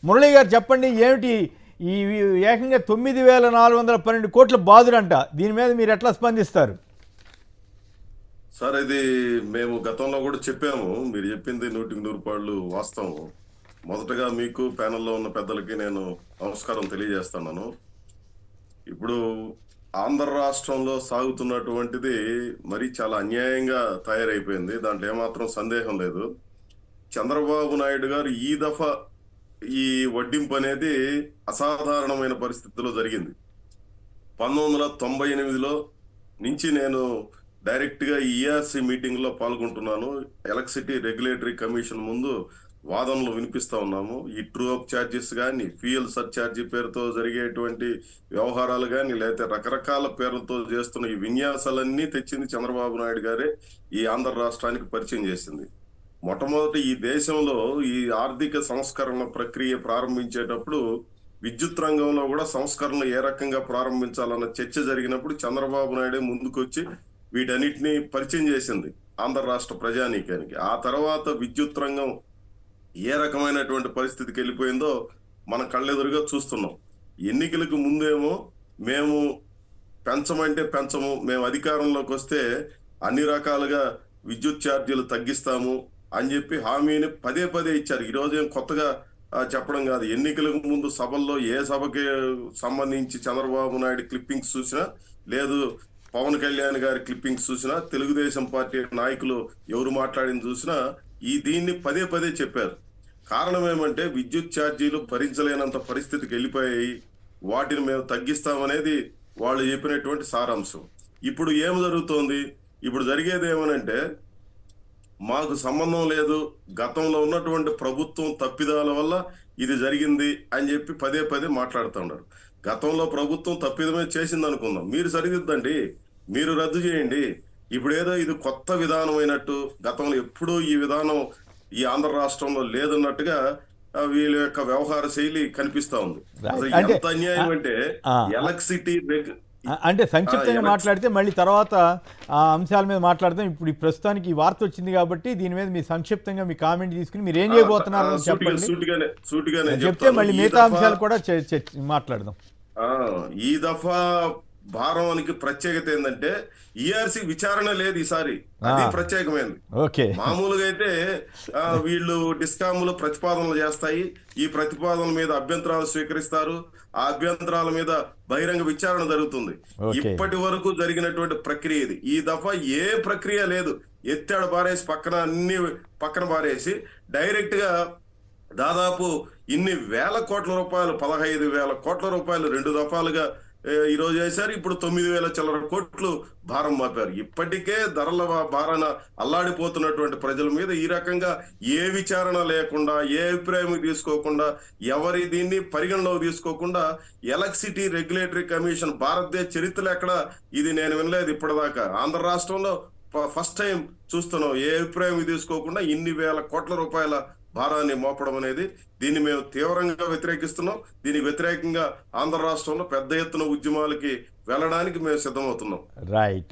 మురళి గారు చెప్పండి, ఏమిటి ఈ ఏకంగా 9,412 కోట్ల బాదురంట, దీని మీద మీరు ఎట్లా స్పందిస్తారు? సార్ ఇది మేము గతంలో కూడా చెప్పాము. మీరు చెప్పింది 100% వాస్తవం. మొదటగా మీకు ప్యానెల్లో ఉన్న పెద్దలకి నేను నమస్కారం తెలియజేస్తున్నాను. ఇప్పుడు ఆంధ్ర రాష్ట్రంలో సాగుతున్నటువంటిది మరి చాలా అన్యాయంగా తయారైపోయింది. దాంట్లో ఏమాత్రం సందేహం లేదు. చంద్రబాబు నాయుడు గారు ఈ దఫా ఈ వడ్డింపు అనేది అసాధారణమైన పరిస్థితిలో జరిగింది. 1998లో నుంచి నేను డైరెక్ట్ గా ఈఆర్సీ మీటింగ్ లో పాల్గొంటున్నాను. ఎలక్ట్రిసిటీ రెగ్యులేటరీ కమిషన్ ముందు వాదనలు వినిపిస్తా ఉన్నాము. ఈ ట్రూ అప్ ఛార్జెస్ కానీ, ఫ్యూయల్ సర్ఛార్జీ పేరుతో జరిగేటువంటి వ్యవహారాలు కానీ, లేకపోతే రకరకాల పేర్లతో చేస్తున్న ఈ విన్యాసాలన్నీ తెచ్చింది చంద్రబాబు నాయుడు గారే ఈ ఆంధ్ర రాష్ట్రానికి పరిచయం చేసింది. మొట్టమొదటి ఈ దేశంలో ఈ ఆర్థిక సంస్కరణ ప్రక్రియ ప్రారంభించేటప్పుడు విద్యుత్ రంగంలో కూడా సంస్కరణలు ఏ రకంగా ప్రారంభించాలన్న చర్చ జరిగినప్పుడు చంద్రబాబు నాయుడే ముందుకొచ్చి వీటన్నిటిని పరిచయం చేసింది ఆంధ్ర రాష్ట్ర ప్రజానీకానికి. ఆ తర్వాత విద్యుత్ రంగం ఏ రకమైనటువంటి పరిస్థితికి వెళ్ళిపోయిందో మన కళ్ళెదురుగా చూస్తున్నాం. ఎన్నికలకు ముందేమో మేము పెంచమంటే పెంచము, మేము అధికారంలోకి వస్తే అన్ని రకాలుగా విద్యుత్ ఛార్జీలు తగ్గిస్తాము అని చెప్పి హామీని పదే పదే ఇచ్చారు. ఈరోజు ఏం కొత్తగా చెప్పడం కాదు. ఎన్నికలకు ముందు సభల్లో ఏ సభకి సంబంధించి చంద్రబాబు నాయుడు క్లిప్పింగ్స్ చూసినా, లేదు పవన్ కళ్యాణ్ గారి క్లిప్పింగ్స్ చూసినా, తెలుగుదేశం పార్టీ నాయకులు ఎవరు మాట్లాడింది చూసినా దీన్ని పదే పదే చెప్పారు. కారణం ఏమంటే విద్యుత్ ఛార్జీలు భరించలేనంత పరిస్థితికి వెళ్ళిపోయాయి, వాటిని మేము తగ్గిస్తామనేది వాళ్ళు చెప్పినటువంటి సారాంశం. ఇప్పుడు ఏం జరుగుతోంది? ఇప్పుడు జరిగేది ఏమనంటే, మాకు సంబంధం లేదు, గతంలో ఉన్నటువంటి ప్రభుత్వం తప్పిదాల వల్ల ఇది జరిగింది అని చెప్పి పదే పదే మాట్లాడుతున్నారు. గతంలో ప్రభుత్వం తప్పిదమే చేసింది అనుకుందాం, మీరు సరిదిద్దండి, మీరు రద్దు చేయండి. ఇప్పుడు ఏదో ఇది కొత్త విధానం అయినట్టు, గతంలో ఎప్పుడూ ఈ విధానం ఈ ఆంధ్ర రాష్ట్రంలో లేదన్నట్టుగా వీళ్ళ యొక్క వ్యవహార శైలి కనిపిస్తా ఉంది. అసలు ఎంత అన్యాయం అంటే ఎలక్ట్రిసిటీ అంటే సంక్షిప్తంగా మాట్లాడితే మళ్ళీ తర్వాత ఆ అంశాల మీద మాట్లాడదాం. ఇప్పుడు ఈ ప్రస్తుతానికి ఈ వార్త వచ్చింది కాబట్టి దీని మీద మీరు సంక్షిప్తంగా మీ కామెంట్ తీసుకుని మీరు ఏం చేయబోతున్నారో చెప్పండి. చెప్తే మళ్ళీ మిగతా అంశాలు కూడా మాట్లాడదాం. ఈ దఫా భారవానికి ప్రత్యేకత ఏంటంటే ఈఆర్సీ విచారణ లేదు ఈసారి, అది ప్రత్యేకమైనది. మామూలుగా అయితే వీళ్ళు డిస్కాములు ప్రతిపాదనలు చేస్తాయి, ఈ ప్రతిపాదనల మీద అభ్యంతరాలు స్వీకరిస్తారు, ఆ అభ్యంతరాల మీద బహిరంగ విచారణ జరుగుతుంది. ఇప్పటి వరకు జరిగినటువంటి ప్రక్రియ ఇది. ఈ దఫా ఏ ప్రక్రియ లేదు, ఎత్తాడు బారేసి అన్ని పక్కన బారేసి డైరెక్ట్ గా దాదాపు ఇన్ని వేల కోట్ల రూపాయలు, 15,000 కోట్ల రూపాయలు 2 దఫాలుగా ఈ రోజు వేశారు. ఇప్పుడు 9,000 చిల్లర కోట్లు భారం మాపారు. ఇప్పటికే ధరల భారాన అల్లాడిపోతున్నటువంటి ప్రజల మీద ఈ రకంగా ఏ విచారణ లేకుండా, ఏ అభిప్రాయం తీసుకోకుండా, ఎవరి దీన్ని పరిగణలోకి తీసుకోకుండా ఎలక్ట్రిసిటీ రెగ్యులేటరీ కమిషన్ భారతదేశ చరిత్రలో ఎక్కడ ఇది నేను వినలేదు ఇప్పటిదాకా. ఆంధ్ర రాష్ట్రంలో ఫస్ట్ టైం చూస్తున్నాం. ఏ అభిప్రాయం తీసుకోకుండా ఇన్ని వేల కోట్ల రూపాయల భారాన్ని మోపడం అనేది, దీన్ని మేము తీవ్రంగా వ్యతిరేకిస్తున్నాం. దీనికి వ్యతిరేకంగా ఆంధ్ర రాష్ట్రంలో పెద్ద ఎత్తున ఉద్యమాలకి వెళ్ళడానికి మేము సిద్ధమవుతున్నాం. రైట్.